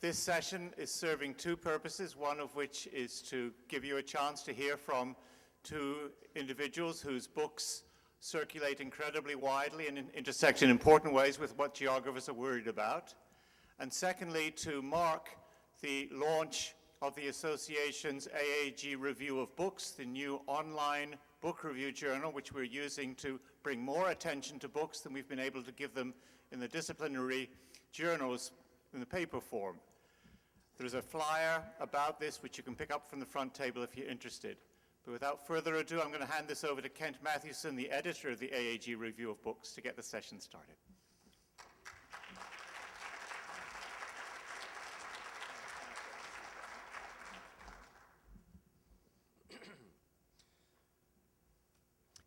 This session is serving two purposes, one of which is to give you a chance to hear from two individuals whose books circulate incredibly widely and intersect in important ways with what geographers are worried about. And secondly, to mark the launch of the association's AAG Review of Books, the new online book review journal, which we're using to bring more attention to books than we've been able to give them in the disciplinary journals in the paper form. There's a flyer about this which you can pick up from the front table if you're interested. But without further ado, I'm going to hand this over to Kent Mathewson, the editor of the AAG Review of Books, to get the session started.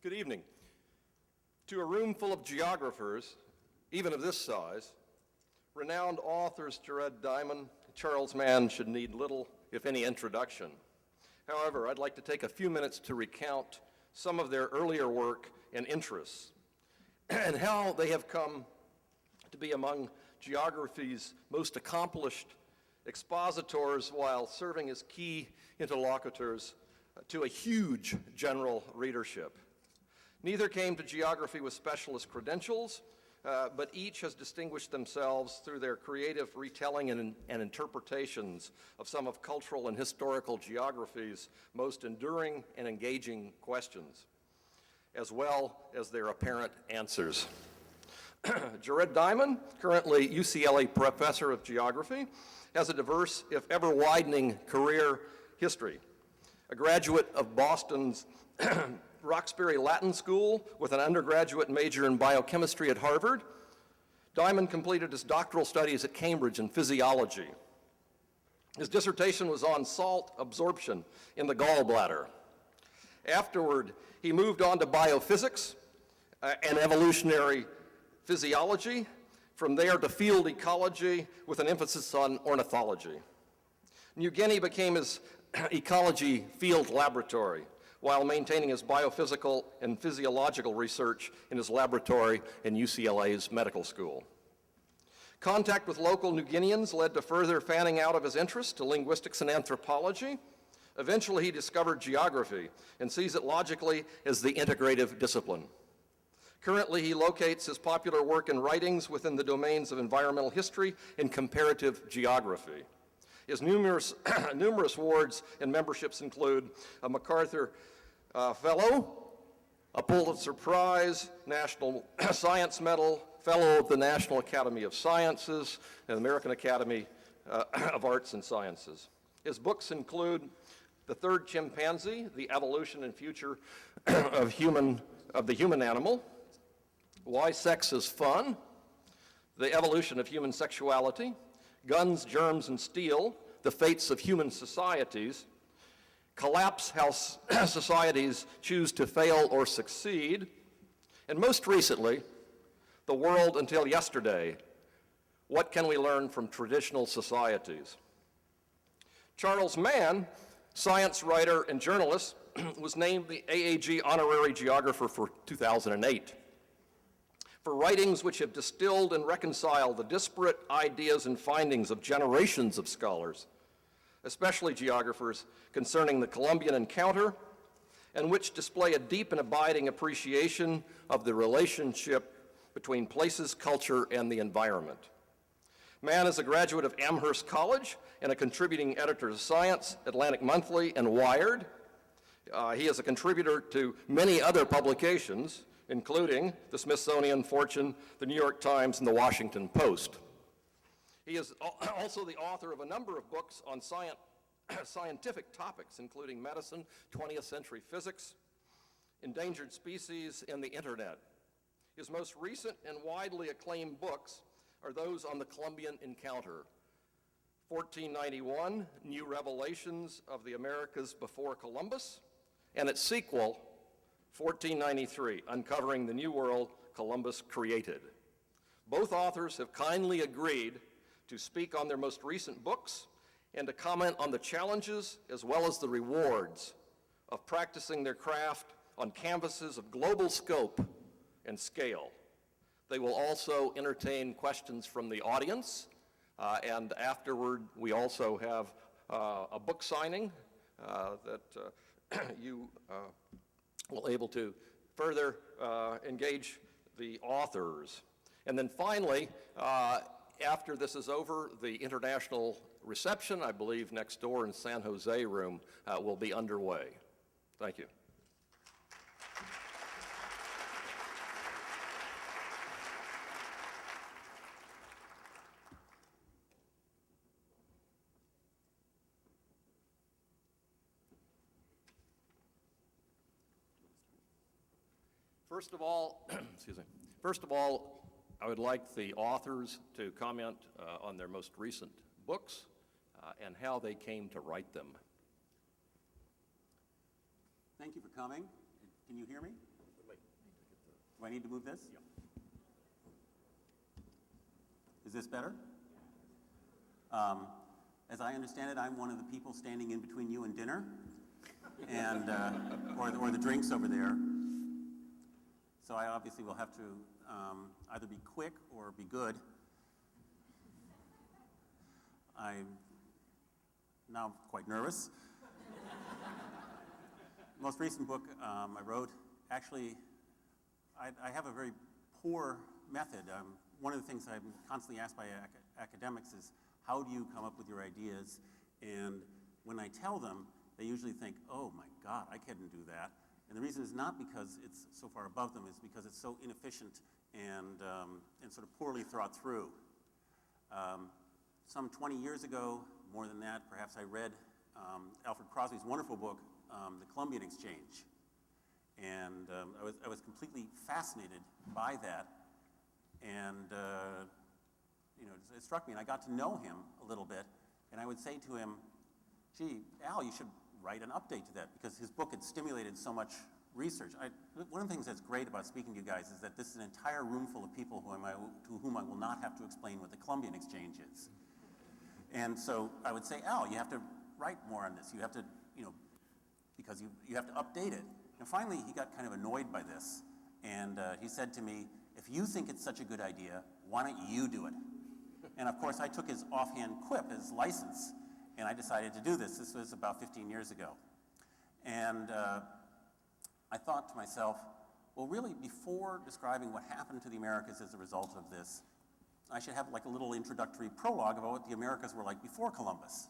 Good evening. To a room full of geographers, even of this size, renowned authors Diamond and Charles Mann should need little, if any, introduction. However, I'd like to take a few minutes to recount some of their earlier work and interests, and how they have come to be among geography's most accomplished expositors while serving as key interlocutors to a huge general readership. Neither came to geography with specialist credentials, but each has distinguished themselves through their creative retelling and interpretations of some of cultural and historical geography's most enduring and engaging questions, as well as their apparent answers. Jared Diamond, currently UCLA professor of geography, has a diverse, if ever widening, career history. A graduate of Boston's Roxbury Latin School with an undergraduate major in biochemistry at Harvard, Diamond completed his doctoral studies at Cambridge in physiology. His dissertation was on salt absorption in the gallbladder. Afterward, he moved on to biophysics and evolutionary physiology. From there to field ecology with an emphasis on ornithology. New Guinea became his ecology field laboratory, while maintaining his biophysical and physiological research in his laboratory in UCLA's medical school. Contact with local New Guineans led to further fanning out of his interest to linguistics and anthropology. Eventually, he discovered geography and sees it logically as the integrative discipline. Currently, he locates his popular work and writings within the domains of environmental history and comparative geography. His numerous awards and memberships include a MacArthur Fellow, a Pulitzer Prize, National Science Medal, Fellow of the National Academy of Sciences, and American Academy of Arts and Sciences. His books include The Third Chimpanzee, The Evolution and Future of the Human Animal, Why Sex is Fun, The Evolution of Human Sexuality, Guns, Germs, and Steel, The Fates of Human Societies, Collapse, How Societies Choose to Fail or Succeed, and most recently, The World Until Yesterday, What Can We Learn from Traditional Societies? Charles Mann, science writer and journalist, was named the AAG Honorary Geographer for 2008. For writings which have distilled and reconciled the disparate ideas and findings of generations of scholars, especially geographers, concerning the Columbian encounter, and which display a deep and abiding appreciation of the relationship between places, culture, and the environment. Mann is a graduate of Amherst College and a contributing editor to Science, Atlantic Monthly, and Wired. He is a contributor to many other publications, including the Smithsonian, Fortune, the New York Times, and the Washington Post. He is also the author of a number of books on scientific topics, including medicine, 20th century physics, endangered species, and the internet. His most recent and widely acclaimed books are those on the Columbian encounter, 1491, New Revelations of the Americas Before Columbus, and its sequel, 1493, Uncovering the New World Columbus Created. Both authors have kindly agreed to speak on their most recent books and to comment on the challenges as well as the rewards of practicing their craft on canvases of global scope and scale. They will also entertain questions from the audience And afterward, we also have a book signing that you will able to further engage the authors. And then finally, after this is over, the international reception, I believe next door in San Jose room, will be underway. Thank you. First of all, excuse me. First of all, I would like the authors to comment on their most recent books and how they came to write them. Thank you for coming. Can you hear me? Do I need to move this? Yeah. Is this better? As I understand it, I'm one of the people standing in between you and dinner, and or the drinks over there. So I obviously will have to either be quick or be good. I'm now quite nervous. Most recent book I wrote, actually, I have a very poor method. One of the things I'm constantly asked by academics is, how do you come up with your ideas? And when I tell them, they usually think, oh my God, I couldn't do that. And the reason is not because it's so far above them, it's because it's so inefficient and sort of poorly thought through. Some 20 years ago, more than that, perhaps I read Alfred Crosby's wonderful book, The Columbian Exchange. And I was completely fascinated by that. And it struck me, and I got to know him a little bit. And I would say to him, gee, Al, you should write an update to that, because his book had stimulated so much research. One of the things that's great about speaking to you guys is that this is an entire room full of people to whom I will not have to explain what the Columbian Exchange is. And so I would say, Al, you have to write more on this. You have to, because you have to update it. And finally, he got kind of annoyed by this. And he said to me, if you think it's such a good idea, why don't you do it? And of course, I took his offhand quip, his license, and I decided to do this. This was about 15 years ago. And I thought to myself, well, really, before describing what happened to the Americas as a result of this, I should have like a little introductory prologue about what the Americas were like before Columbus.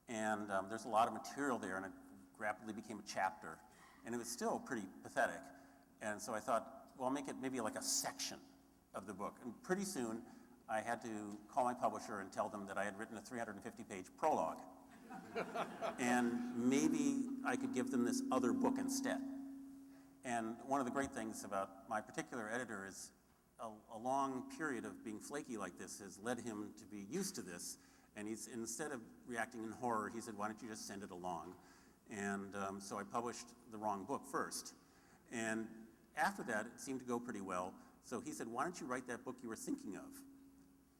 And there's a lot of material there, and it rapidly became a chapter. And it was still pretty pathetic. And so I thought, well, I'll make it maybe like a section of the book. And pretty soon, I had to call my publisher and tell them that I had written a 350-page prologue. And maybe I could give them this other book instead. And one of the great things about my particular editor is a long period of being flaky like this has led him to be used to this. And he's, instead of reacting in horror, he said, why don't you just send it along? And so I published the wrong book first. And after that, it seemed to go pretty well. So he said, why don't you write that book you were thinking of?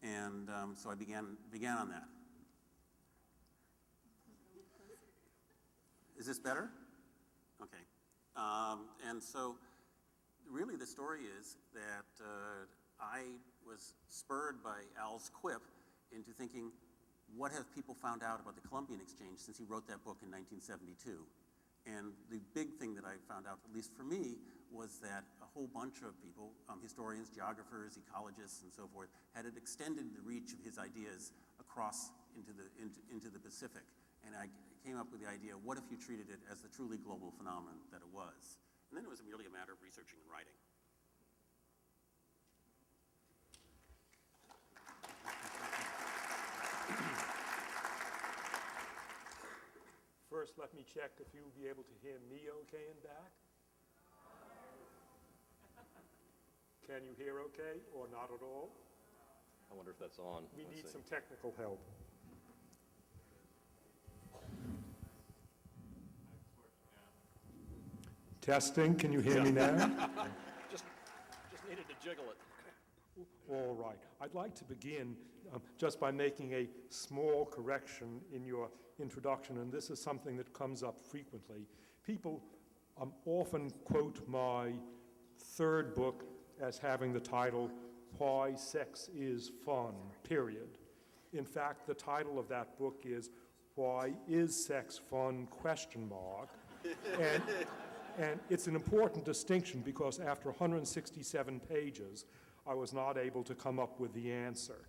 And so I began on that. Is this better? Okay. And so really the story is that I was spurred by Al's quip into thinking, what have people found out about the Columbian Exchange since he wrote that book in 1972? And the big thing that I found out, at least for me, was that a whole bunch of people, historians, geographers, ecologists, and so forth, had extended the reach of his ideas across into the Pacific. And I came up with the idea, what if you treated it as the truly global phenomenon that it was? And then it was merely a matter of researching and writing. First, let me check if you'll be able to hear me okay in back. Can you hear okay or not at all? I wonder if that's on. We Let's need see. some technical help. Testing, can you hear me now? Just needed to jiggle it. All right. I'd like to begin just by making a small correction in your introduction, and this is something that comes up frequently. People often quote my third book as having the title, Why Sex is Fun, period. In fact, the title of that book is Why Is Sex Fun? And it's an important distinction because after 167 pages, I was not able to come up with the answer.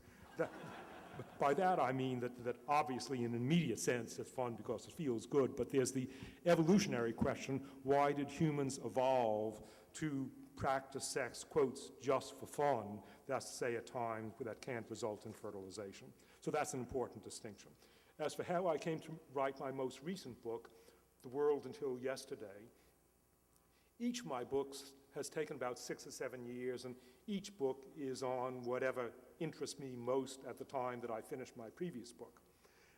By that I mean that obviously in an immediate sense it's fun because it feels good, but there's the evolutionary question, why did humans evolve to practice sex, quotes, just for fun, that's to say at times that can't result in fertilization. So that's an important distinction. As for how I came to write my most recent book, The World Until Yesterday, each of my books has taken about 6 or 7 years, and each book is on whatever interests me most at the time that I finished my previous book.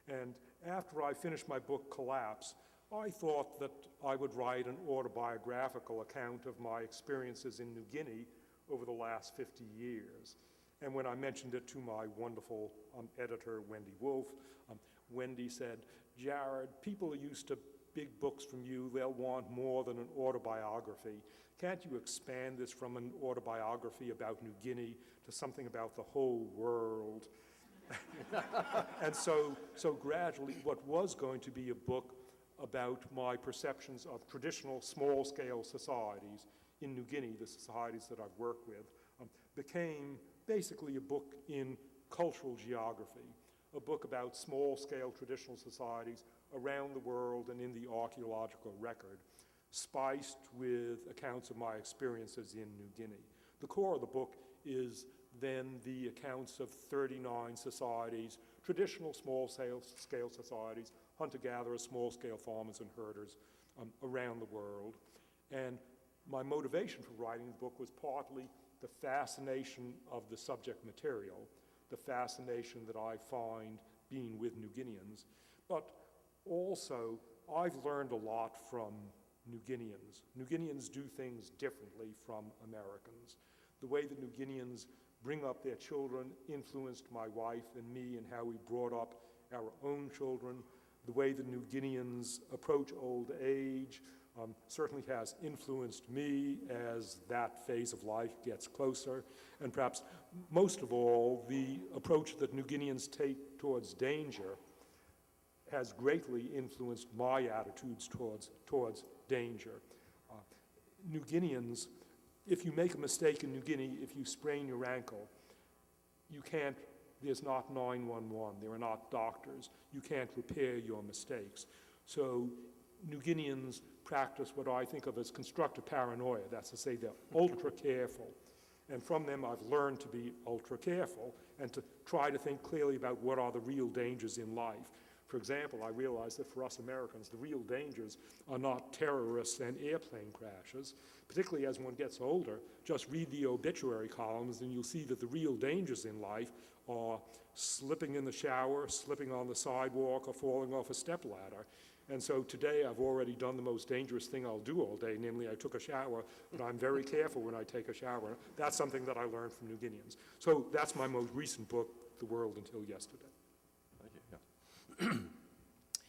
And after I finished my book, Collapse, I thought that I would write an autobiographical account of my experiences in New Guinea over the last 50 years. And when I mentioned it to my wonderful editor, Wendy Wolf, Wendy said, Jared, people are used to big books from you. They'll want more than an autobiography. Can't you expand this from an autobiography about New Guinea to something about the whole world? And so gradually, what was going to be a book about my perceptions of traditional small-scale societies in New Guinea, the societies that I've worked with, became basically a book in cultural geography, a book about small-scale traditional societies around the world and in the archaeological record, spiced with accounts of my experiences in New Guinea. The core of the book is then the accounts of 39 societies, traditional small-scale societies, hunter-gatherers, small-scale farmers and herders around the world. And my motivation for writing the book was partly the fascination of the subject material, the fascination that I find being with New Guineans, but also I've learned a lot from New Guineans. New Guineans do things differently from Americans. The way that New Guineans bring up their children influenced my wife and me in how we brought up our own children. The way that New Guineans approach old age certainly has influenced me as that phase of life gets closer. And perhaps most of all, the approach that New Guineans take towards danger has greatly influenced my attitudes towards danger. New Guineans, if you make a mistake in New Guinea, if you sprain your ankle, there's not 911, there are not doctors, you can't repair your mistakes. So New Guineans practice what I think of as constructive paranoia, that's to say they're ultra careful. And from them I've learned to be ultra careful and to try to think clearly about what are the real dangers in life. For example, I realize that for us Americans, the real dangers are not terrorists and airplane crashes. Particularly as one gets older, just read the obituary columns and you'll see that the real dangers in life are slipping in the shower, slipping on the sidewalk, or falling off a stepladder. And so today I've already done the most dangerous thing I'll do all day, namely I took a shower, but I'm very careful when I take a shower. That's something that I learned from New Guineans. So that's my most recent book, The World Until Yesterday.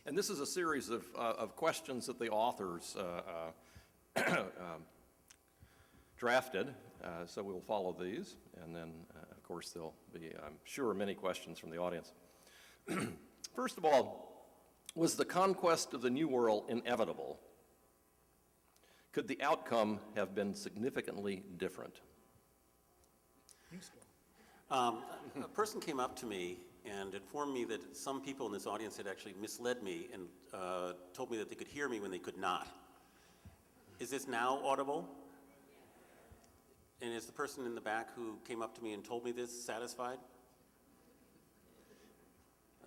And this is a series of questions that the authors drafted, so we'll follow these, and then, of course, there'll be, I'm sure, many questions from the audience. First of all, was the conquest of the New World inevitable? Could the outcome have been significantly different? A person came up to me and informed me that some people in this audience had actually misled me and told me that they could hear me when they could not. Is this now audible? And is the person in the back who came up to me and told me this satisfied?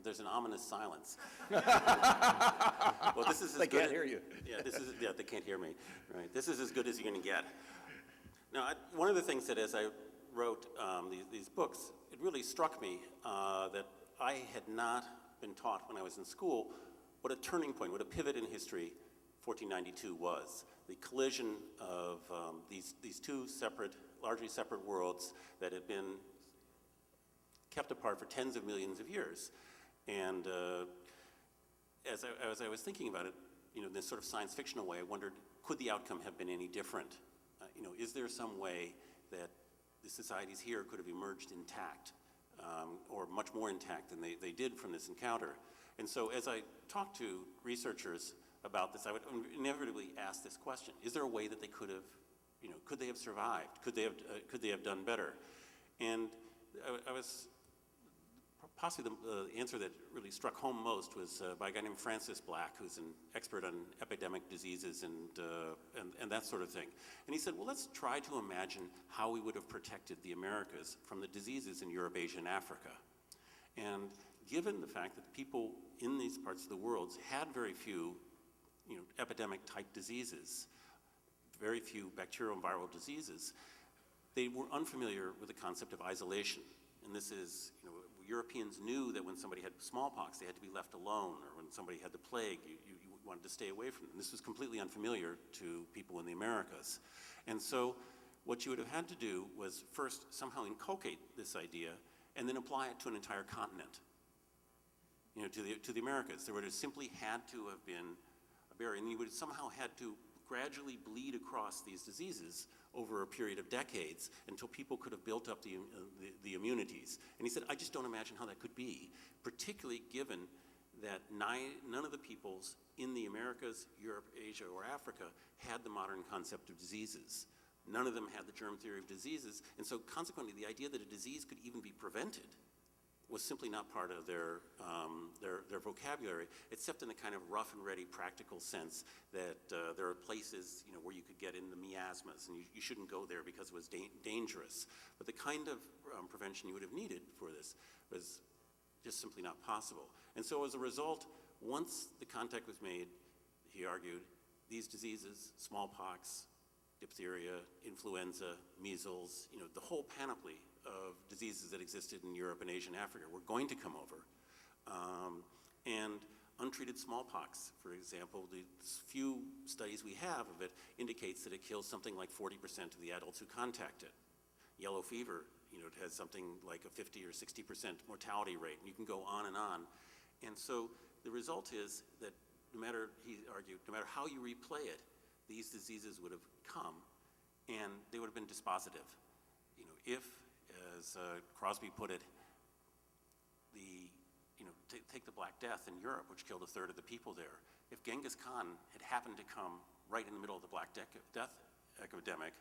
There's an ominous silence. Well, this is as they good can't hear you. Yeah, they can't hear me. Right. This is as good as you're going to get. Now, one of the things that as I wrote these books, it really struck me that I had not been taught when I was in school what a turning point, what a pivot in history 1492 was. The collision of these two largely separate worlds that had been kept apart for tens of millions of years. And as I was thinking about it, in this sort of science fictional way, I wondered, could the outcome have been any different? Is there some way that the societies here could have emerged intact or much more intact than they did from this encounter. And so as I talked to researchers about this, I would inevitably ask this question: is there a way that they could have, could they have survived? Could they have done better? And I was possibly the answer that really struck home most was by a guy named Francis Black, who's an expert on epidemic diseases and that sort of thing. And he said, well, let's try to imagine how we would have protected the Americas from the diseases in Europe, Asia, and Africa. And given the fact that people in these parts of the world had very few epidemic-type diseases, very few bacterial and viral diseases, they were unfamiliar with the concept of isolation. And this is, Europeans knew that when somebody had smallpox, they had to be left alone, or when somebody had the plague, you wanted to stay away from them. This was completely unfamiliar to people in the Americas. And so what you would have had to do was first somehow inculcate this idea and then apply it to an entire continent, to the Americas. There would have simply had to have been a barrier, and you would have somehow had to gradually bleed across these diseases over a period of decades until people could have built up the immunities. And he said, I just don't imagine how that could be, particularly given that none of the peoples in the Americas, Europe, Asia, or Africa had the modern concept of diseases. None of them had the germ theory of diseases, and so consequently the idea that a disease could even be prevented was simply not part of their vocabulary, except in the kind of rough and ready practical sense that there are places where you could get in the miasmas, and you shouldn't go there because it was dangerous. But the kind of prevention you would have needed for this was just simply not possible. And so as a result, once the contact was made, he argued, these diseases, smallpox, diphtheria, influenza, measles, the whole panoply of diseases that existed in Europe and Asia and Africa were going to come over. And untreated smallpox, for example, the few studies we have of it indicates that it kills something like 40% of the adults who contact it. Yellow fever, it has something like a 50 or 60% mortality rate, and you can go on and on. And so the result is that he argued, no matter how you replay it, these diseases would have come, and they would have been dispositive. If, as Crosby put it, take the Black Death in Europe, which killed a third of the people there. If Genghis Khan had happened to come right in the middle of the Black Death epidemic,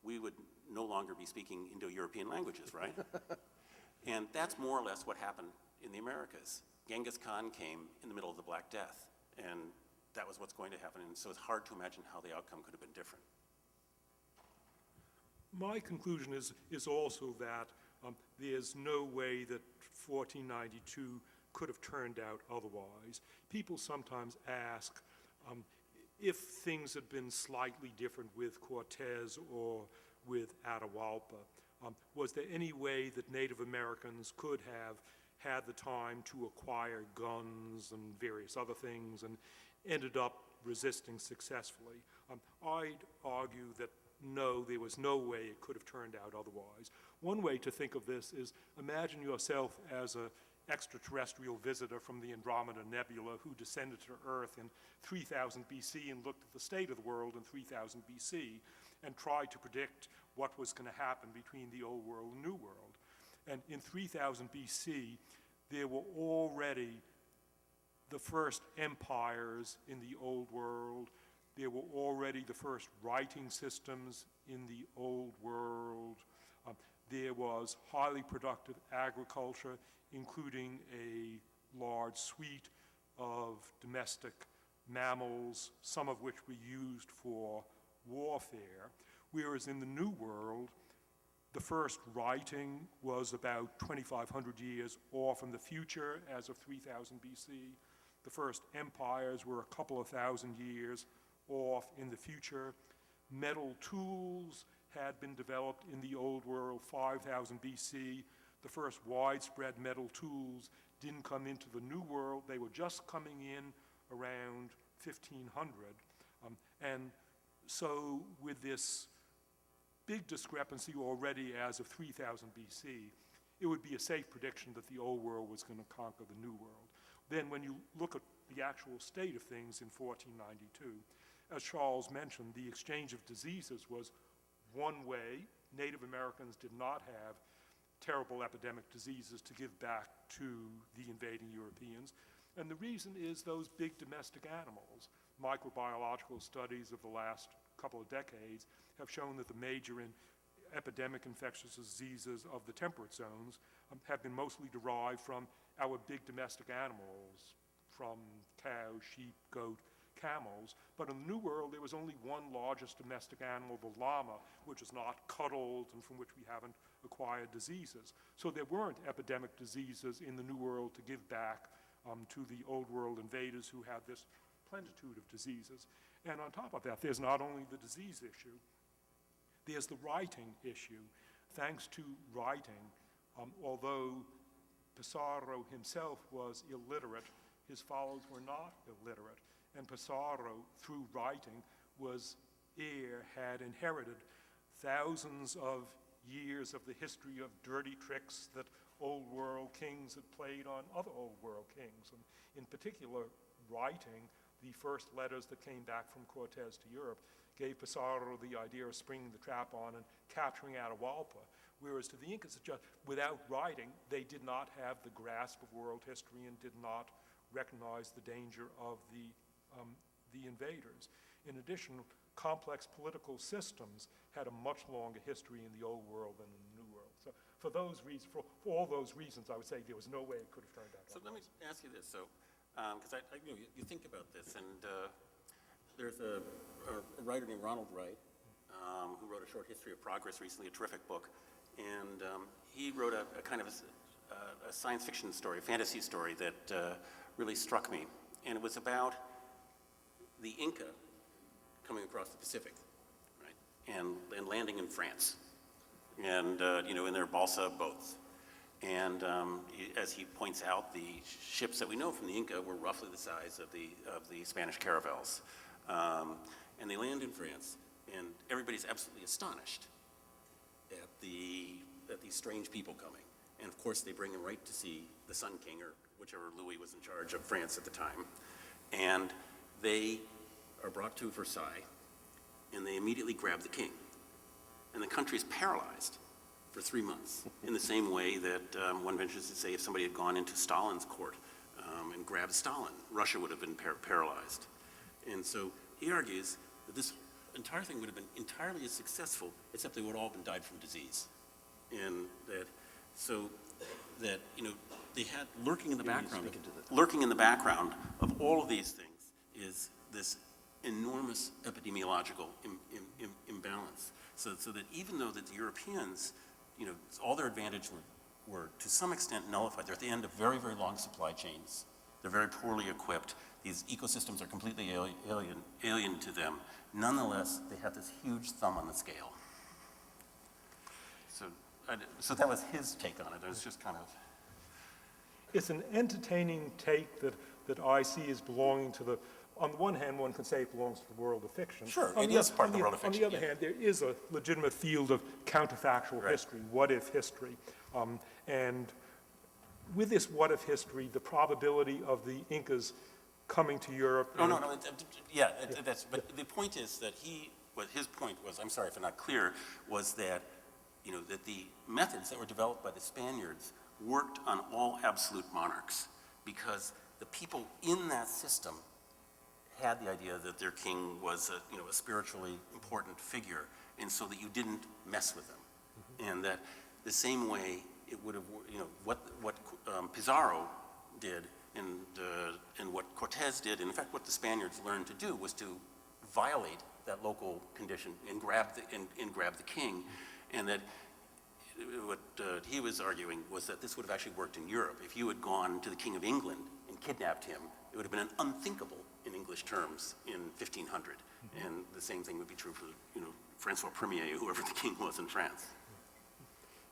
we would no longer be speaking Indo-European languages, right? And that's more or less what happened in the Americas. Genghis Khan came in the middle of the Black Death, and that was what's going to happen, and so it's hard to imagine how the outcome could have been different. My conclusion is also that there's no way that 1492 could have turned out otherwise. People sometimes ask if things had been slightly different with Cortez or with Atahualpa, was there any way that Native Americans could have had the time to acquire guns and various other things and ended up resisting successfully? I'd argue that no, there was no way it could have turned out otherwise. One way to think of this is imagine yourself as an extraterrestrial visitor from the Andromeda Nebula who descended to Earth in 3000 BC and looked at the state of the world in 3000 BC and tried to predict what was going to happen between the Old World and New World. And in 3000 BC, there were already the first empires in the Old World. There were already the first writing systems in the Old World. There was highly productive agriculture, including a large suite of domestic mammals, some of which were used for warfare. Whereas in the New World, the first writing was about 2,500 years off in the future as of 3000 BC. The first empires were a couple of thousand years off in the future. Metal tools had been developed in the Old World 5000 BC. The first widespread metal tools didn't come into the New World. They were just coming in around 1500. And so with this big discrepancy already as of 3000 BC, it would be a safe prediction that the Old World was going to conquer the New World. Then when you look at the actual state of things in 1492, as Charles mentioned, the exchange of diseases was one way. Native Americans did not have terrible epidemic diseases to give back to the invading Europeans. And the reason is those big domestic animals. Microbiological studies of the last couple of decades have shown that the major epidemic infectious diseases of the temperate zones have been mostly derived from our big domestic animals, from cows, sheep, goat, camels. But in the New World, there was only one largest domestic animal, the llama, which is not cuddled and from which we haven't acquired diseases. So there weren't epidemic diseases in the New World to give back to the Old World invaders who had this plenitude of diseases. And on top of that, there's not only the disease issue, there's the writing issue. Thanks to writing, although Pissarro himself was illiterate, his followers were not illiterate. And Pissarro, through writing, had inherited thousands of years of the history of dirty tricks that Old World kings had played on other Old World kings. And in particular, writing, the first letters that came back from Cortez to Europe gave Pissarro the idea of springing the trap on and capturing Atahualpa. Whereas to the Incas, without writing, they did not have the grasp of world history and did not recognize the danger of the invaders. In addition, complex political systems had a much longer history in the Old World than in the New World. So for those reasons, for all those reasons, I would say there was no way it could have turned out. So let me ask you this. So, because you think about this, and there's a writer named Ronald Wright who wrote A Short History of Progress recently, a terrific book, and he wrote a kind of a science fiction story, a fantasy story that really struck me, and it was about the Inca coming across the Pacific, right, and landing in France, and in their balsa boats. And as he points out, the ships that we know from the Inca were roughly the size of the Spanish caravels. And they land in France, and everybody's absolutely astonished at these strange people coming. And of course, they bring them right to see the Sun King, or whichever Louis was in charge of France at the time. And they are brought to Versailles, and they immediately grab the king. And the country is paralyzed for 3 months, in the same way that one ventures to say if somebody had gone into Stalin's court and grabbed Stalin, Russia would have been paralyzed. And so he argues that this entire thing would have been entirely as successful, except they would all have died from disease. And that they had lurking in the background of all of these things is this enormous epidemiological imbalance. So that even though that the Europeans, all their advantages were to some extent nullified. They're at the end of very, very long supply chains. They're very poorly equipped. These ecosystems are completely alien to them. Nonetheless, they have this huge thumb on the scale. So that was his take on it. It was just kind of... It's an entertaining take that I see as belonging to the, on the one hand, one can say it belongs to the world of fiction. Sure, it is part of the world of fiction. On the other hand, there is a legitimate field of counterfactual history, what-if history. And with this what-if history, the probability of the Incas coming to Europe... But the point is that what his point was, I'm sorry if I'm not clear, was that, that the methods that were developed by the Spaniards worked on all absolute monarchs, because the people in that system had the idea that their king was a spiritually important figure, and so that you didn't mess with them. Mm-hmm. And that the same way it would have, what Pizarro did and what Cortez did, and in fact what the Spaniards learned to do was to violate that local condition and grab the king, and that what he was arguing was that this would have actually worked in Europe. If you had gone to the King of England and kidnapped him, it would have been an unthinkable in English terms in 1500. Mm-hmm. And the same thing would be true for, Francois Premier, whoever the king was in France.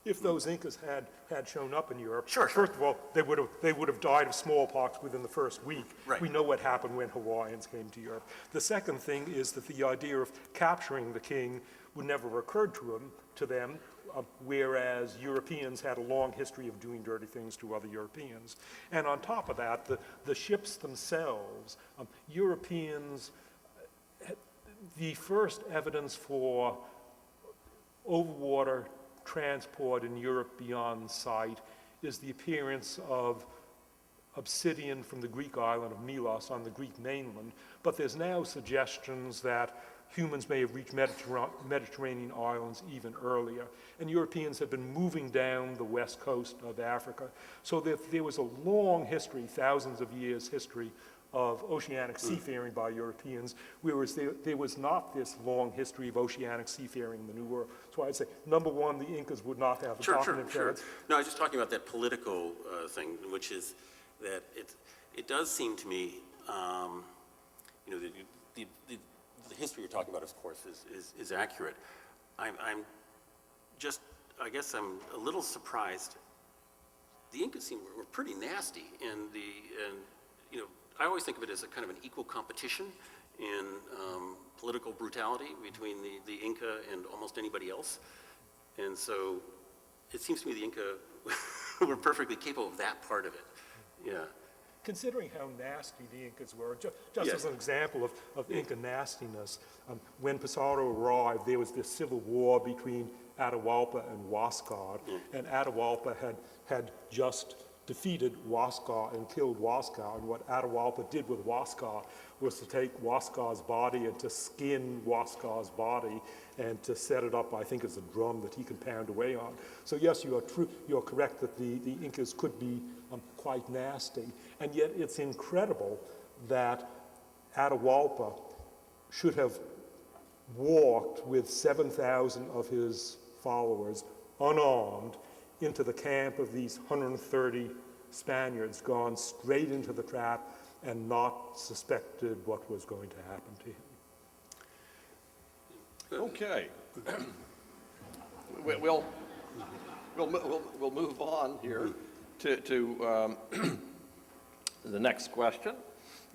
If those Incas had shown up in Europe, sure. First of all, they would have died of smallpox within the first week. Right. We know what happened when Hawaiians came to Europe. The second thing is that the idea of capturing the king would never have occurred to them, whereas Europeans had a long history of doing dirty things to other Europeans. And on top of that, the ships themselves, Europeans, the first evidence for overwater transport in Europe beyond sight is the appearance of obsidian from the Greek island of Milos on the Greek mainland, but there's now suggestions that humans may have reached Mediterranean islands even earlier, and Europeans had been moving down the west coast of Africa. So there was a long history, thousands of years history, of oceanic seafaring by Europeans, whereas there was not this long history of oceanic seafaring in the New World. So I'd say, number one, the Incas would not have a dominant presence. No, I was just talking about that political thing, which is that it does seem to me, you know, the history you're talking about, of course, is accurate. I'm just, I guess I'm a little surprised. The Incas were pretty nasty, and you know, I always think of it as a kind of an equal competition in political brutality between the Inca and almost anybody else. And so it seems to me the Inca were perfectly capable of that part of it. Yeah. Considering how nasty the Incas were, just Yes. as an example of Inca nastiness, when Pizarro arrived, there was this civil war between Atahualpa and Huáscar, and Atahualpa had just defeated Huáscar and killed Huáscar, and what Atahualpa did with Huáscar was to take Huáscar's body and to skin Huáscar's body and to set it up, I think, as a drum that he can pound away on. So yes, you're correct that the Incas could be quite nasty, and yet it's incredible that Atahualpa should have walked with 7,000 of his followers unarmed into the camp of these 130 Spaniards, gone straight into the trap and not suspected what was going to happen to him. Okay. We'll move on here to the next question.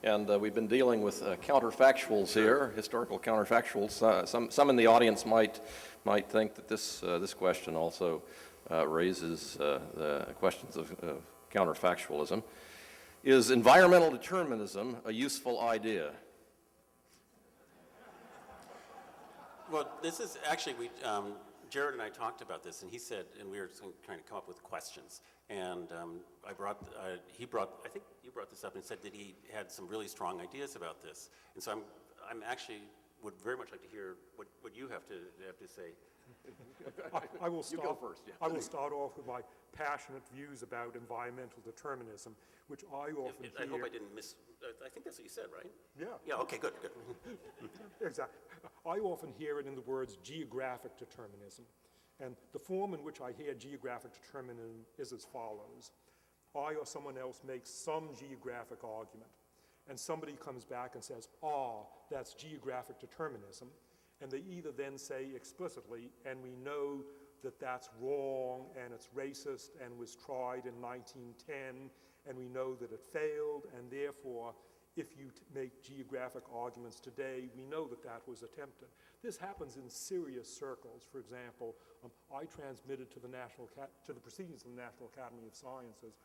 And we've been dealing with counterfactuals here, historical counterfactuals. Some in the audience might think that this question also raises the questions of counterfactualism. Is environmental determinism a useful idea? Well, this is actually, Jared and I talked about this, and he said, and we were trying to come up with questions. And I think you brought this up and said that he had some really strong ideas about this. And so I'm actually would very much like to hear what you have to say. I will start, You go first. Yeah. I will start off with my passionate views about environmental determinism, which I often hear. I hope I didn't miss, I think that's what you said, right? Yeah. Yeah, okay, good. Exactly. I often hear it in the words geographic determinism. And the form in which I hear geographic determinism is as follows. I or someone else makes some geographic argument, and somebody comes back and says, that's geographic determinism. And they either then say explicitly, and we know that that's wrong and it's racist and was tried in 1910, and we know that it failed, and therefore, if you make geographic arguments today, we know that that was attempted. This happens in serious circles. For example, I transmitted to the Proceedings of the National Academy of Sciences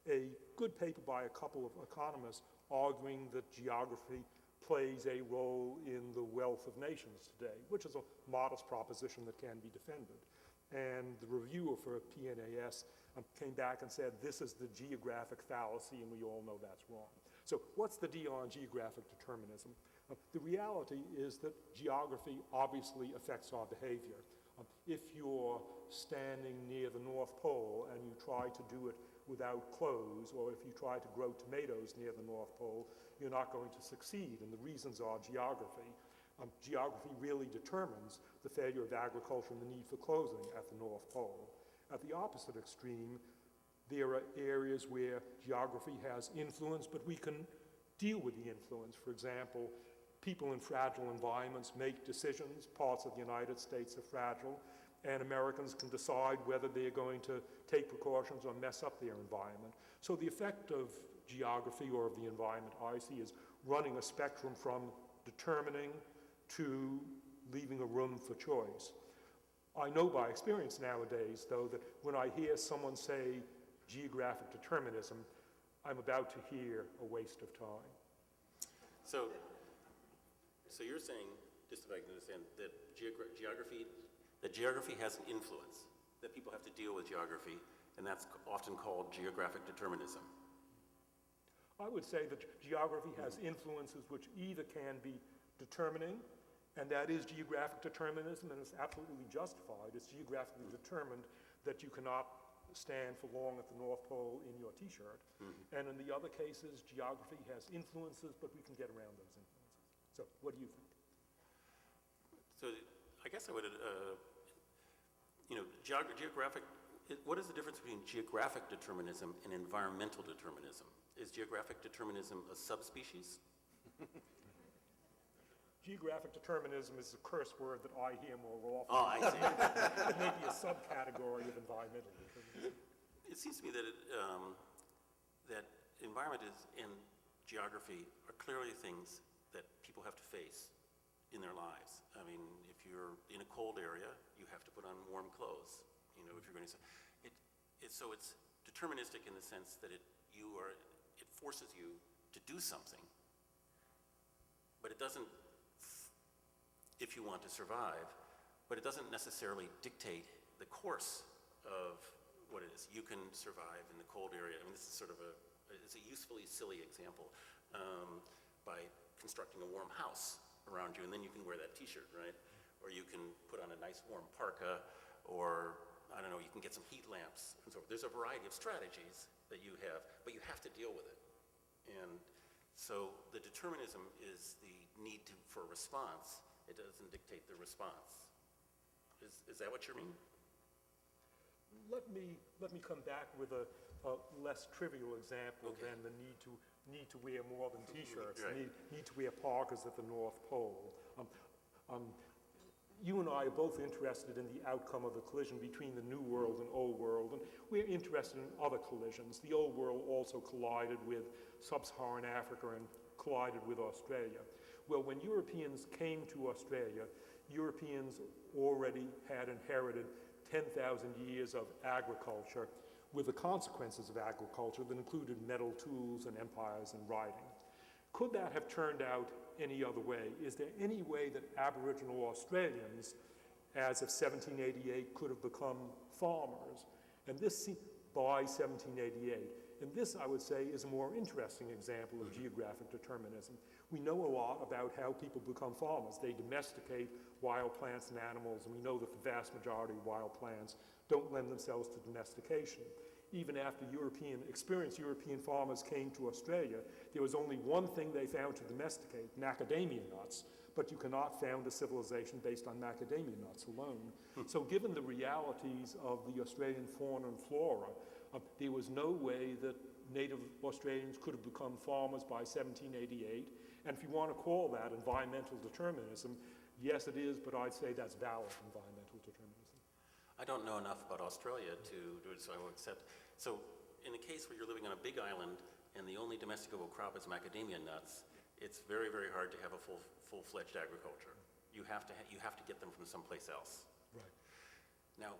a good paper by a couple of economists arguing that geography plays a role in the wealth of nations today, which is a modest proposition that can be defended. And the reviewer for PNAS came back and said, this is the geographic fallacy, and we all know that's wrong. So what's the deal on geographic determinism? The reality is that geography obviously affects our behavior. If you're standing near the North Pole and you try to do it without clothes, or if you try to grow tomatoes near the North Pole, you're not going to succeed, and the reasons are geography. Geography really determines the failure of agriculture and the need for clothing at the North Pole. At the opposite extreme, there are areas where geography has influence, but we can deal with the influence. For example, people in fragile environments make decisions. Parts of the United States are fragile, and Americans can decide whether they're going to take precautions or mess up their environment. So the effect of geography or of the environment I see is running a spectrum from determining to leaving a room for choice. I know by experience nowadays, though, that when I hear someone say geographic determinism, I'm about to hear a waste of time. So you're saying, just if I can understand, that geography has an influence. that people have to deal with geography, and that's often called geographic determinism. I would say that geography has influences which either can be determining, and that is geographic determinism, and it's absolutely justified. It's geographically determined that you cannot stand for long at the North Pole in your t-shirt. And in the other cases, geography has influences, but we can get around those influences. So what do you think? So I guess I would, what is the difference between geographic determinism and environmental determinism? Is geographic determinism a subspecies? Geographic determinism is a curse word that I hear more often. Oh, I see. It may be a subcategory of environmental determinism. It seems to me that that environment and geography are clearly things that people have to face in their lives. I mean, if you're in a cold area, you have to put on warm clothes. You know, if you're going to, so it's deterministic in the sense that it forces you to do something, but it doesn't, if you want to survive, but it doesn't necessarily dictate the course of what it is. You can survive in the cold area. I mean, this is sort of it's a usefully silly example, by constructing a warm house around you, and then you can wear that t-shirt, right? Or you can put on a nice warm parka, or I don't know, you can get some heat lamps, and so there's a variety of strategies that you have, but you have to deal with it. And so the determinism is the need for a response. It doesn't dictate the response. Is that what you mean? Let me come back with a less trivial example than the need to wear more than t-shirts, Right. need to wear parkas at the North Pole. You and I are both interested in the outcome of the collision between the New World and Old World, and we're interested in other collisions. The Old World also collided with Sub-Saharan Africa and collided with Australia. Well, when Europeans came to Australia, Europeans already had inherited 10,000 years of agriculture with the consequences of agriculture that included metal tools and empires and writing. Could that have turned out any other way? Is there any way that Aboriginal Australians, as of 1788, could have become farmers? And this, by 1788, and this, I would say, is a more interesting example of geographic determinism. We know a lot about how people become farmers. They domesticate wild plants and animals, and we know that the vast majority of wild plants don't lend themselves to domestication. Even after experienced European farmers came to Australia, there was only one thing they found to domesticate, macadamia nuts, but you cannot found a civilization based on macadamia nuts alone. So given the realities of the Australian fauna and flora, there was no way that native Australians could have become farmers by 1788. And if you want to call that environmental determinism, yes it is, but I'd say that's valid environmental determinism. I don't know enough about Australia to do it, so I will accept. So in a case where you're living on a big island and the only domesticable crop is macadamia nuts, it's very, very hard to have a full-fledged agriculture. You have to get them from someplace else. Right. Now,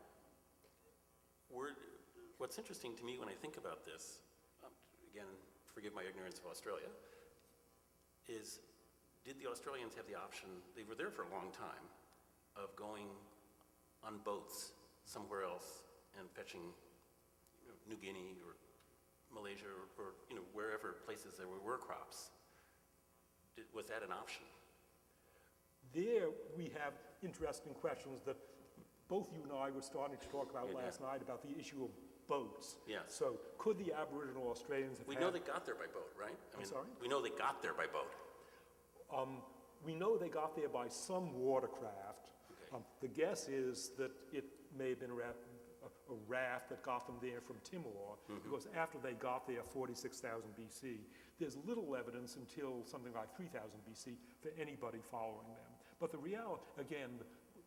what's interesting to me when I think about this, again, forgive my ignorance of Australia, is did the Australians have the option, they were there for a long time, of going on boats somewhere else and fetching New Guinea or Malaysia or wherever places there were crops? Was that an option? There we have interesting questions that both you and I were starting to talk about last night about the issue of boats. Yes. So could the Aboriginal Australians have We know they got there by boat, right? I'm sorry? We know they got there by boat. We know they got there by some watercraft. Okay. The guess is that it may have been a raft that got them there from Timor, because after they got there, 46,000 BC, there's little evidence until something like 3,000 BC for anybody following them. But the reality, again,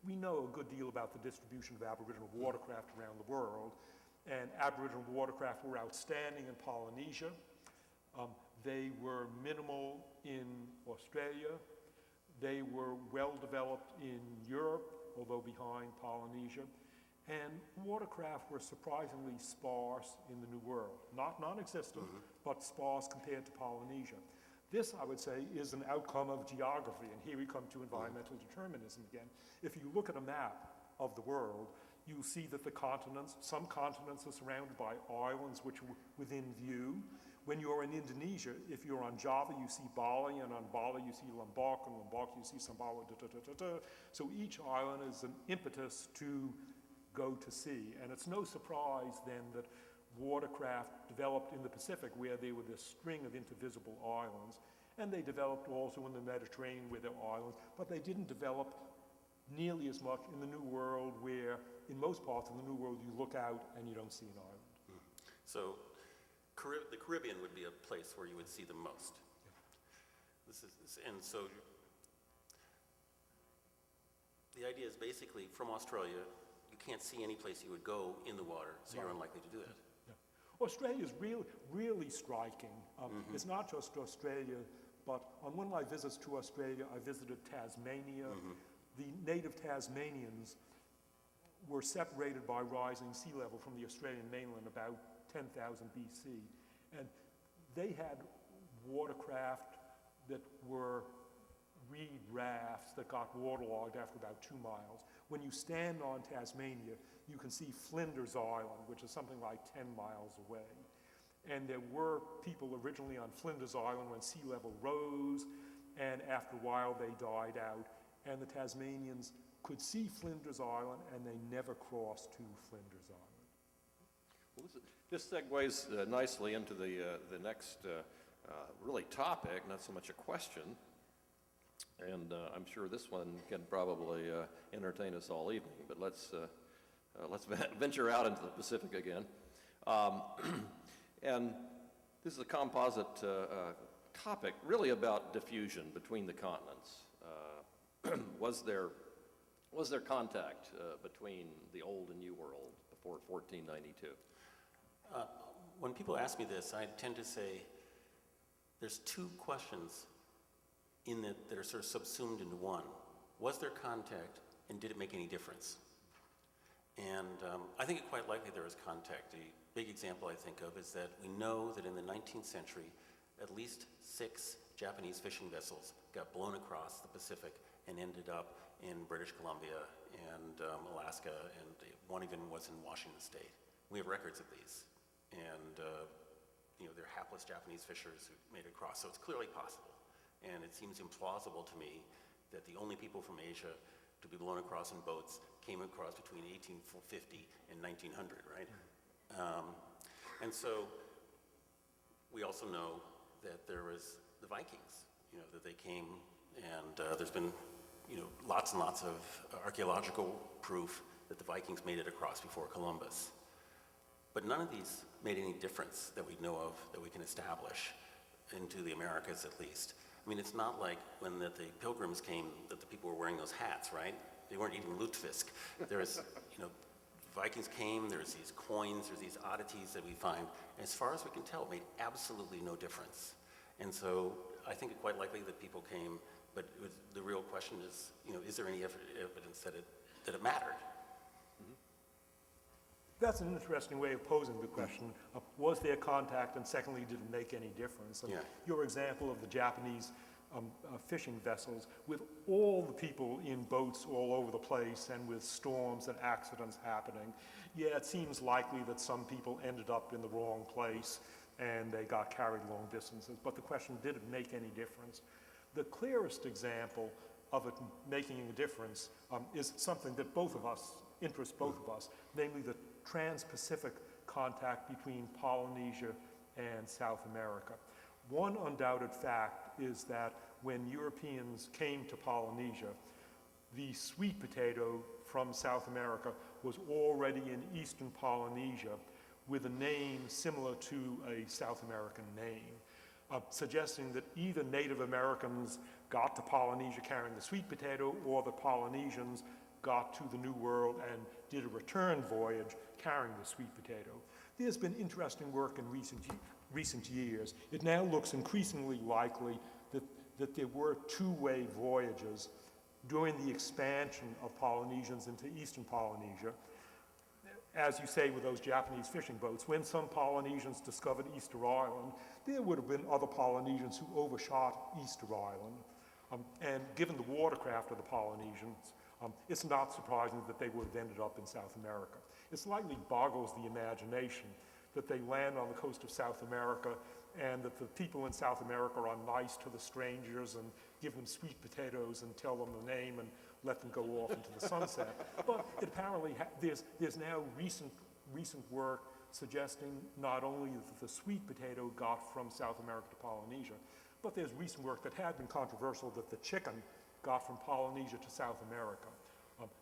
we know a good deal about the distribution of Aboriginal watercraft around the world, and Aboriginal watercraft were outstanding in Polynesia. They were minimal in Australia. They were well developed in Europe, although behind Polynesia. And watercraft were surprisingly sparse in the New World. Not non-existent, but sparse compared to Polynesia. This, I would say, is an outcome of geography, and here we come to environmental determinism again. If you look at a map of the world, you'll see that some continents are surrounded by islands which are within view. When you're in Indonesia, if you're on Java, you see Bali, and on Bali you see Lombok, and Lombok you see Sumbawa, So each island is an impetus to go to sea. And it's no surprise then that watercraft developed in the Pacific, where there were this string of intervisible islands, and they developed also in the Mediterranean where there are islands, but they didn't develop nearly as much in the New World, where in most parts of the New World you look out and you don't see an island. So the Caribbean would be a place where you would see them most. And so the idea is basically from Australia, you can't see any place you would go in the water, so you're unlikely to do that. Australia is really striking. It's not just Australia, but on one of my visits to Australia, I visited Tasmania. The native Tasmanians were separated by rising sea level from the Australian mainland about 10,000 BC. And they had watercraft that were reed rafts that got waterlogged after about 2 miles. When you stand on Tasmania, you can see Flinders Island, which is something like 10 miles away. And there were people originally on Flinders Island when sea level rose, and after a while they died out. And the Tasmanians could see Flinders Island, and they never crossed to Flinders Island. Well, this segues nicely into the next really topic, not so much a question. And I'm sure this one can probably entertain us all evening, but let's venture out into the Pacific again. And this is a composite topic, really about diffusion between the continents. Was there contact between the old and new world before 1492? When people ask me this, I tend to say there's two questions in that are sort of subsumed into one. Was there contact, and did it make any difference? And I think it's quite likely there was contact. A big example I think of is that we know that in the 19th century, at least 6 Japanese fishing vessels got blown across the Pacific and ended up in British Columbia and Alaska, and one even was in Washington State. We have records of these. And they're hapless Japanese fishers who made it across, so it's clearly possible. And it seems implausible to me that the only people from Asia to be blown across in boats came across between 1850 and 1900, right? And so we also know that there was the Vikings, that they came, and there's been, lots and lots of archaeological proof that the Vikings made it across before Columbus. But none of these made any difference that we know of, that we can establish into the Americas at least. I mean, it's not like when the Pilgrims came that the people were wearing those hats, right? They weren't eating lutefisk. There's, Vikings came, there's these coins, there's these oddities that we find. And as far as we can tell, it made absolutely no difference. And so I think it's quite likely that people came, but the real question is there any evidence that it mattered? That's an interesting way of posing the question. Was there contact, and secondly, did it make any difference? And your example of the Japanese fishing vessels, with all the people in boats all over the place and with storms and accidents happening, it seems likely that some people ended up in the wrong place and they got carried long distances. But the question, did it make any difference? The clearest example of it making a difference is something that interests both of us, namely the TransPacific Contact between Polynesia and South America. One undoubted fact is that when Europeans came to Polynesia, the sweet potato from South America was already in eastern Polynesia with a name similar to a South American name, suggesting that either Native Americans got to Polynesia carrying the sweet potato, or the Polynesians got to the New World and did a return voyage carrying the sweet potato. There's been interesting work in recent years. It now looks increasingly likely that there were two-way voyages during the expansion of Polynesians into eastern Polynesia. As you say with those Japanese fishing boats, when some Polynesians discovered Easter Island, there would have been other Polynesians who overshot Easter Island. And given the watercraft of the Polynesians, It's not surprising that they would have ended up in South America. It slightly boggles the imagination that they land on the coast of South America and that the people in South America are nice to the strangers and give them sweet potatoes and tell them the name and let them go off into the sunset. But it apparently, there's now recent work suggesting not only that the sweet potato got from South America to Polynesia, but there's recent work that had been controversial that the chicken got from Polynesia to South America.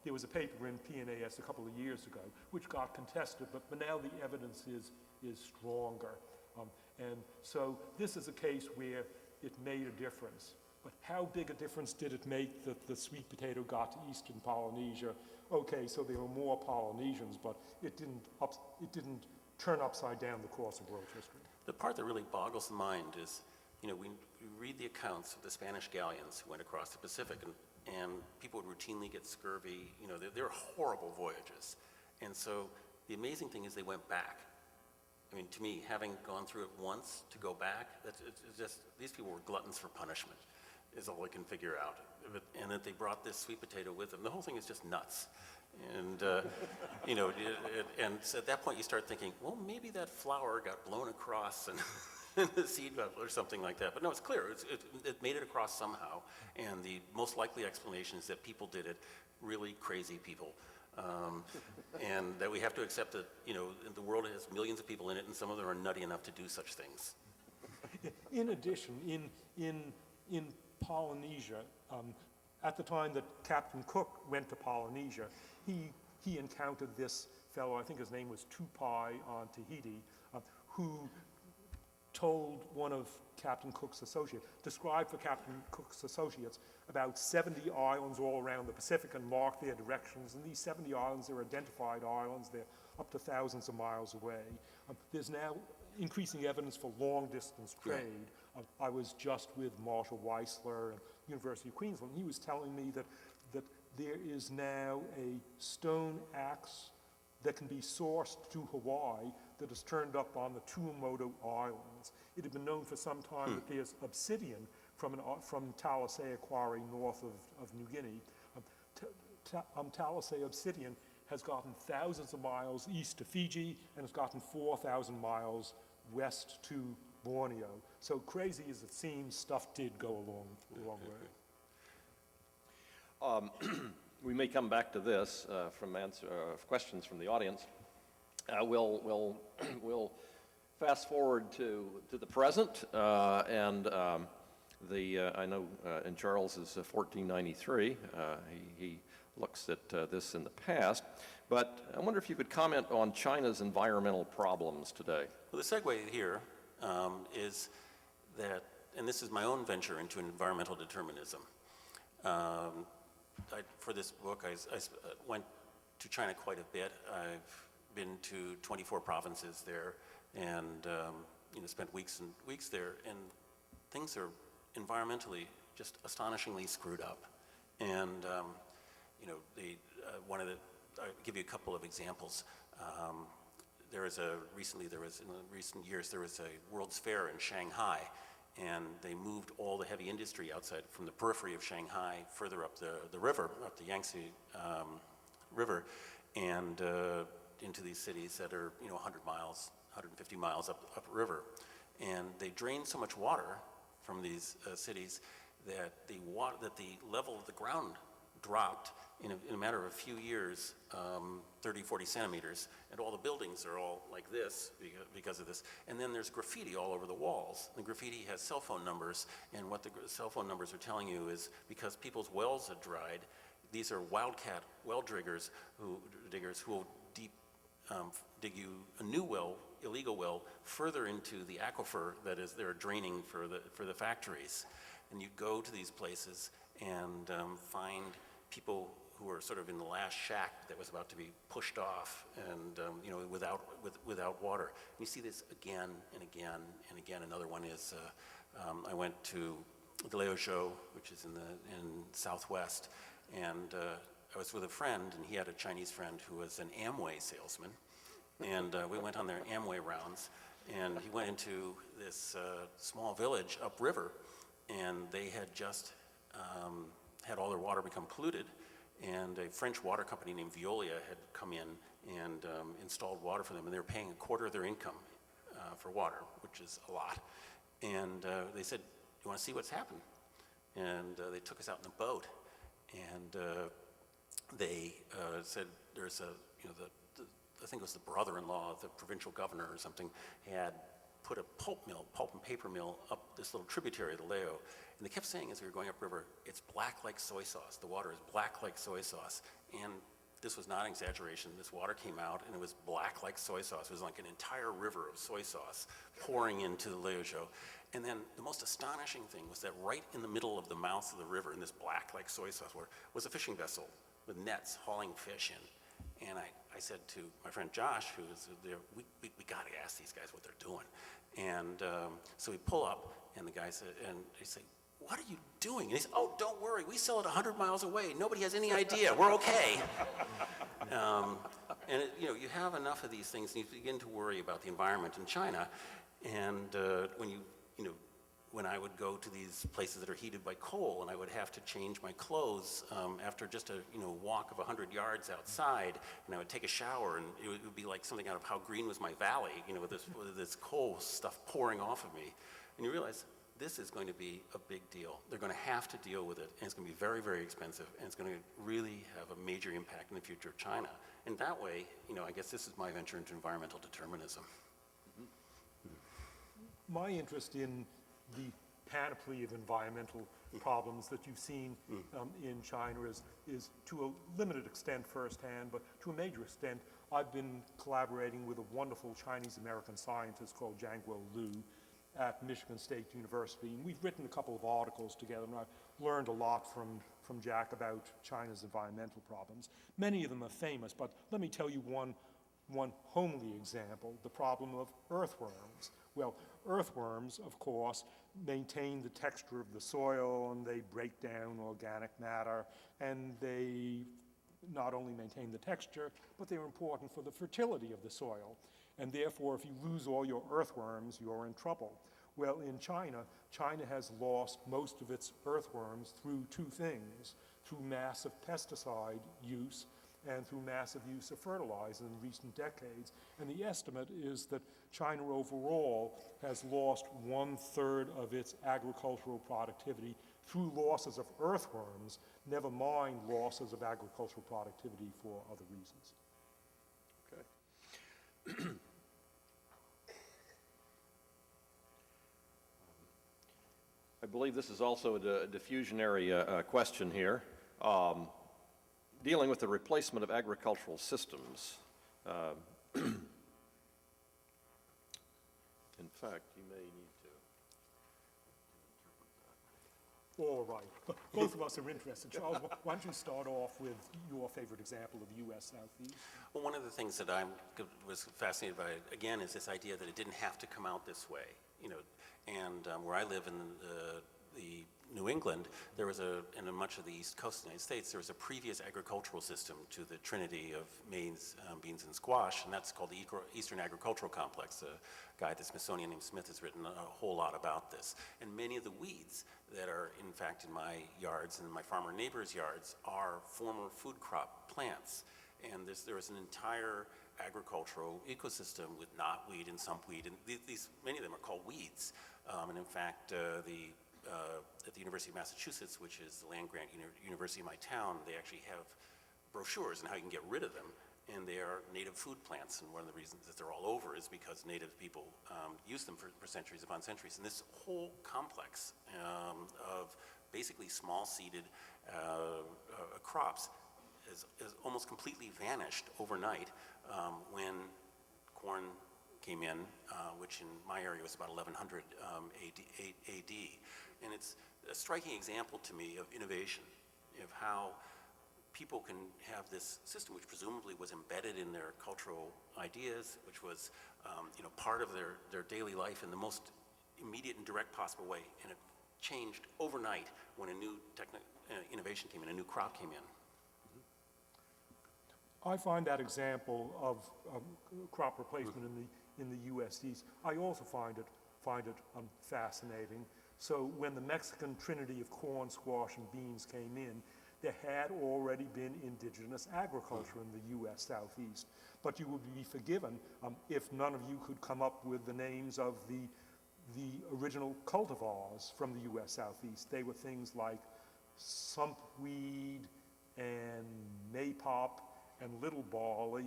There was a paper in PNAS a couple of years ago which got contested, but now the evidence is stronger. And so this is a case where it made a difference. But how big a difference did it make that the sweet potato got to eastern Polynesia? Okay, so there were more Polynesians, but it didn't turn upside down the course of world history. The part that really boggles the mind is, we read the accounts of the Spanish galleons who went across the Pacific, and people would routinely get scurvy. They're horrible voyages. And so the amazing thing is they went back. I mean, to me, having gone through it once, to go back, it's just, these people were gluttons for punishment, is all I can figure out. And that they brought this sweet potato with them. The whole thing is just nuts. And, and so at that point you start thinking, well, maybe that flower got blown across and the seed or something like that. But no, it's clear, it made it across somehow. And the most likely explanation is that people did it, really crazy people. And that we have to accept that, the world has millions of people in it, and some of them are nutty enough to do such things. In addition, in Polynesia, at the time that Captain Cook went to Polynesia, he encountered this fellow, I think his name was Tupai on Tahiti, who told one of Captain Cook's associates, described for Captain Cook's associates about 70 islands all around the Pacific and marked their directions. And these 70 islands, they're identified islands, they're up to thousands of miles away. There's now increasing evidence for long-distance trade. I was just with Marshall Weissler at University of Queensland. He was telling me that there is now a stone axe that can be sourced to Hawaii that is turned up on the Tuamotu Islands. It had been known for some time that there's obsidian from Talisea quarry north of New Guinea. Talisea obsidian has gotten thousands of miles east to Fiji and has gotten 4,000 miles west to Borneo. So crazy as it seems, stuff did go a long way. We may come back to this from questions from the audience. We'll fast forward to the present, and I know in Charles is 1493. He looks at this in the past, but I wonder if you could comment on China's environmental problems today. Well, the segue here is that, and this is my own venture into environmental determinism. For this book, I went to China quite a bit. I've been to 24 provinces there, and spent weeks and weeks there. And things are environmentally just astonishingly screwed up. And I'll give you a couple of examples. In recent years, there was a World's Fair in Shanghai, and they moved all the heavy industry outside from the periphery of Shanghai further up the river, up the Yangtze River, and into these cities that are 100 miles, 150 miles upriver. And they drained so much water from these cities that the level of the ground dropped in a matter of a few years, 30, 40 centimeters, and all the buildings are all like this because of this. And then there's graffiti all over the walls. The graffiti has cell phone numbers, and what the cell phone numbers are telling you is because people's wells have dried, these are wildcat well diggers who will dig you a new well, illegal well, further into the aquifer that is they're draining for the factories. And you go to these places and find people who are sort of in the last shack that was about to be pushed off, and without water. And you see this again and again and again. Another one is I went to Diamond, which is in Southwest, and I was with a friend, and he had a Chinese friend who was an Amway salesman, and we went on their Amway rounds, and he went into this small village upriver, and they had just had all their water become polluted, And a French water company named Veolia had come in and installed water for them, and they were paying a quarter of their income for water, which is a lot. And they said, "You want to see what's happened?" And they took us out in a boat, and they said, "There's a, I think it was the brother-in-law of the provincial governor or something, had put a pulp and paper mill up this little tributary of the Leo." And they kept saying as we were going upriver, "It's black like soy sauce. The water is black like soy sauce." And this was not an exaggeration. This water came out and it was black like soy sauce. It was like an entire river of soy sauce pouring into the Leojo. And then the most astonishing thing was that right in the middle of the mouth of the river, in this black like soy sauce water, was a fishing vessel with nets hauling fish in. And I said to my friend Josh, who was there, we got to ask these guys what they're doing. And so we pull up, and the guy said, and they say, "What are you doing?" And he said, "Oh, don't worry, we sell it 100 miles away. Nobody has any idea. We're okay." And you have enough of these things, and you begin to worry about the environment in China. And when I would go to these places that are heated by coal, and I would have to change my clothes after just a walk of 100 yards outside, and I would take a shower, and it would be like something out of How Green Was My Valley, with this coal stuff pouring off of me. And you realize this is going to be a big deal. They're going to have to deal with it, and it's going to be very, very expensive, and it's going to really have a major impact in the future of China. And that way, I guess this is my venture into environmental determinism. My interest in the panoply of environmental problems that you've seen in China is to a limited extent firsthand, but to a major extent, I've been collaborating with a wonderful Chinese-American scientist called Jianguo Liu at Michigan State University, and we've written a couple of articles together, and I've learned a lot from Jack about China's environmental problems. Many of them are famous, but let me tell you one homely example, the problem of earthworms. Well, earthworms, of course, maintain the texture of the soil, and they break down organic matter, and they not only maintain the texture, but they're important for the fertility of the soil. And therefore, if you lose all your earthworms, you're in trouble. Well, in China, China has lost most of its earthworms through two things: through massive pesticide use and through massive use of fertilizer in recent decades. And the estimate is that China overall has lost 1/3 of its agricultural productivity through losses of earthworms, never mind losses of agricultural productivity for other reasons. Okay. I believe this is also a diffusionary question here. Dealing with the replacement of agricultural systems. In fact, you may need to. All right. Both of us are interested. Charles, why don't you start off with your favorite example of U.S. Southeast? Well, one of the things that I was fascinated by, again, is this idea that it didn't have to come out this way. And where I live in the New England, there was and in much of the East Coast of the United States, there was a previous agricultural system to the trinity of maize, beans, and squash, and that's called the Eastern Agricultural Complex. A guy at the Smithsonian named Smith has written a whole lot about this. And many of the weeds that are, in fact, in my yards and my farmer neighbors' yards are former food crop plants. And there was an entire agricultural ecosystem with knotweed and sumpweed, and many of them are called weeds. And in fact, at the University of Massachusetts, which is the land-grant university in my town, they actually have brochures on how you can get rid of them, and they are native food plants. And one of the reasons that they're all over is because native people used them for centuries upon centuries. And this whole complex of basically small-seeded crops is almost completely vanished overnight when corn came in, which in my area was about 1100 AD. And it's a striking example to me of innovation, of how people can have this system which presumably was embedded in their cultural ideas, which was part of their daily life in the most immediate and direct possible way. And it changed overnight when a new innovation came in, a new crop came in. I find that example of crop replacement in the U.S. East, I also find it fascinating. So when the Mexican trinity of corn, squash, and beans came in, there had already been indigenous agriculture in the U.S. Southeast. But you would be forgiven if none of you could come up with the names of the original cultivars from the U.S. Southeast. They were things like sumpweed and maypop and little barley.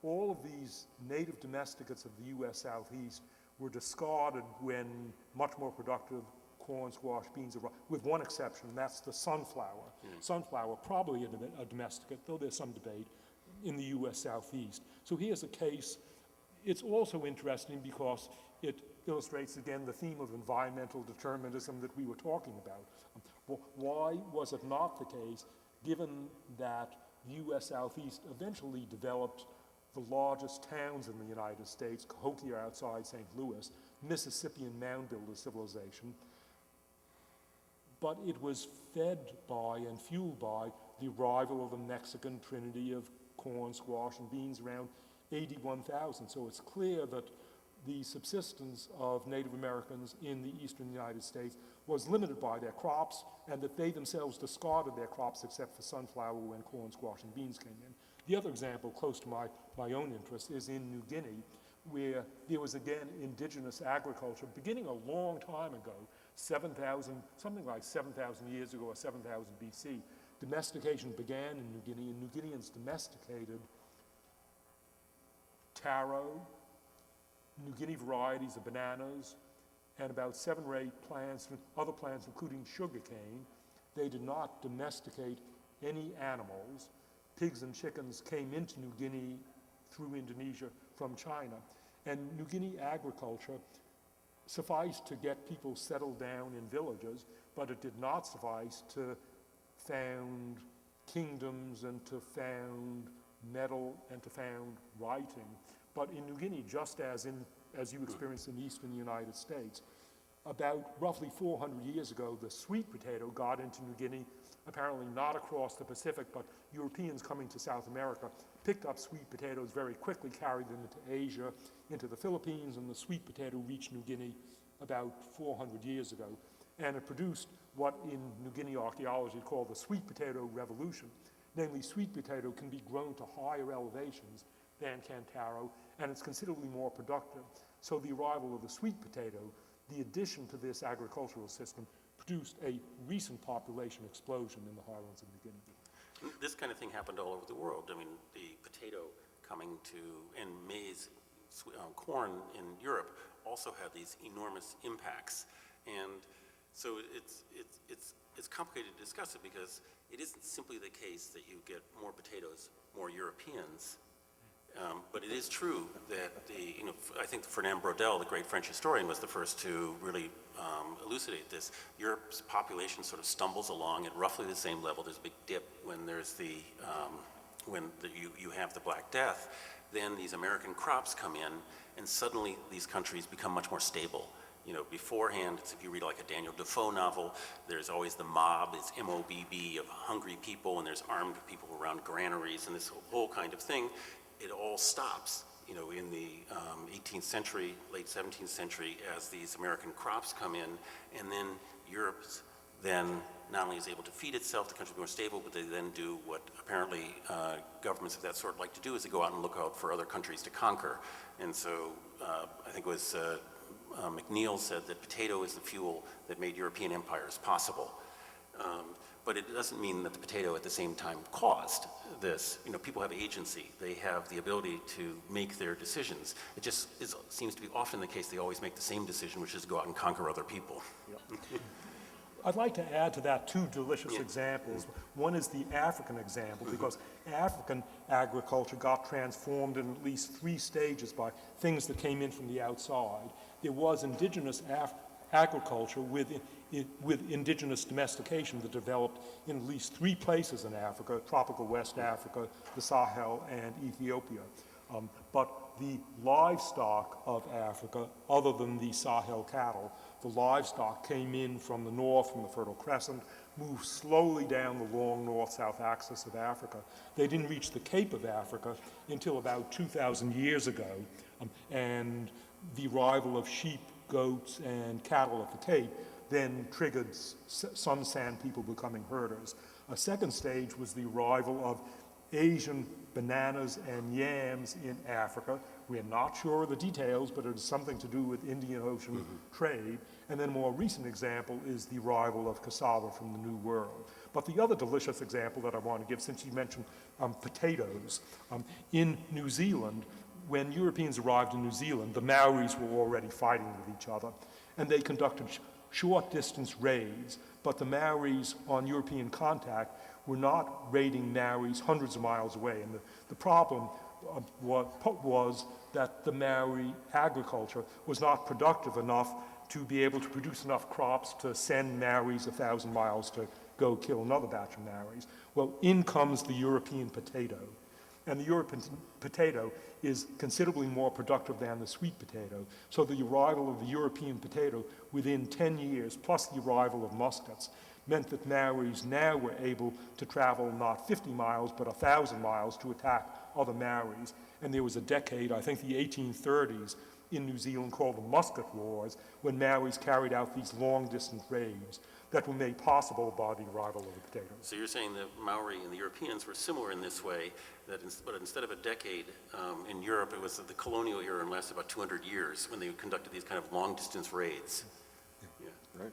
All of these native domesticates of the U.S. Southeast were discarded when much more productive corn, squash, beans arrived, with one exception, and that's the sunflower. Sunflower, probably a domesticate, though there's some debate, in the U.S. Southeast. So here's a case. It's also interesting because it illustrates, again, the theme of environmental determinism that we were talking about. Why was it not the case, given that the U.S. Southeast eventually developed the largest towns in the United States, Cahokia outside St. Louis, Mississippian mound builder civilization, but it was fed by and fueled by the arrival of the Mexican trinity of corn, squash, and beans around 81,000. So it's clear that the subsistence of Native Americans in the eastern United States was limited by their crops, and that they themselves discarded their crops except for sunflower when corn, squash, and beans came in. The other example, close to my own interest, is in New Guinea, where there was again indigenous agriculture beginning a long time ago, 7,000, something like 7,000 years ago or 7,000 BC. Domestication began in New Guinea, and New Guineans domesticated taro, New Guinea varieties of bananas, and about 7 or 8 plants, other plants including sugarcane. They did not domesticate any animals. Pigs and chickens came into New Guinea through Indonesia from China. And New Guinea agriculture sufficed to get people settled down in villages, but it did not suffice to found kingdoms and to found metal and to found writing. But in New Guinea, just as you experienced in the eastern United States, about roughly 400 years ago, the sweet potato got into New Guinea, apparently not across the Pacific, but Europeans coming to South America picked up sweet potatoes very quickly, carried them into Asia, into the Philippines, and the sweet potato reached New Guinea about 400 years ago. And it produced what in New Guinea archaeology is called the sweet potato revolution. Namely, sweet potato can be grown to higher elevations than can taro, and it's considerably more productive. So the arrival of the sweet potato, the addition to this agricultural system, produced a recent population explosion in the highlands of New Guinea. This kind of thing happened all over the world. I mean, the potato coming to, and maize, corn in Europe also had these enormous impacts. And so it's complicated to discuss it because it isn't simply the case that you get more potatoes, more Europeans. But it is true that I think Fernand Braudel, the great French historian, was the first to really elucidate this. Europe's population sort of stumbles along at roughly the same level. There's a big dip when there's you have the Black Death. Then these American crops come in, and suddenly these countries become much more stable. Beforehand, if you read like a Daniel Defoe novel, there's always the mob, it's M-O-B-B, of hungry people, and there's armed people around granaries, and this whole kind of thing. It all stops, in the 18th century, late 17th century, as these American crops come in, and then Europe then not only is able to feed itself, the country is more stable, but they then do what apparently governments of that sort like to do, is they go out and look out for other countries to conquer. And so I think it was McNeill said that potato is the fuel that made European empires possible. But it doesn't mean that the potato at the same time caused this. People have agency. They have the ability to make their decisions. It just seems to be often the case they always make the same decision, which is to go out and conquer other people. Yep. I'd like to add to that 2 delicious examples. One is the African example, because African agriculture got transformed in at least 3 stages by things that came in from the outside. There was indigenous agriculture with indigenous domestication that developed in at least 3 places in Africa: tropical West Africa, the Sahel, and Ethiopia. But the livestock of Africa, other than the Sahel cattle, the livestock came in from the north, from the Fertile Crescent, moved slowly down the long north-south axis of Africa. They didn't reach the Cape of Africa until about 2,000 years ago, and the arrival of sheep, goats, and cattle at the Cape then triggered some sand people becoming herders. A second stage was the arrival of Asian bananas and yams in Africa. We are not sure of the details, but it is something to do with Indian Ocean trade. And then a more recent example is the arrival of cassava from the New World. But the other delicious example that I want to give, since you mentioned potatoes, in New Zealand, when Europeans arrived in New Zealand, the Maoris were already fighting with each other, and they conducted short-distance raids, but the Maoris on European contact were not raiding Maoris hundreds of miles away. And the problem was that the Maori agriculture was not productive enough to be able to produce enough crops to send Maoris 1,000 miles to go kill another batch of Maoris. Well, in comes the European potato. And the European potato is considerably more productive than the sweet potato. So the arrival of the European potato within 10 years, plus the arrival of muskets, meant that Maoris now were able to travel not 50 miles, but 1,000 miles to attack other Maoris. And there was a decade, I think the 1830s, in New Zealand called the Musket Wars, when Maoris carried out these long-distance raids that were made possible by the arrival of the potatoes. So you're saying the Maori and the Europeans were similar in this way, that but instead of a decade in Europe, it was the colonial era and lasted about 200 years when they conducted these kind of long-distance raids. Yeah. Right.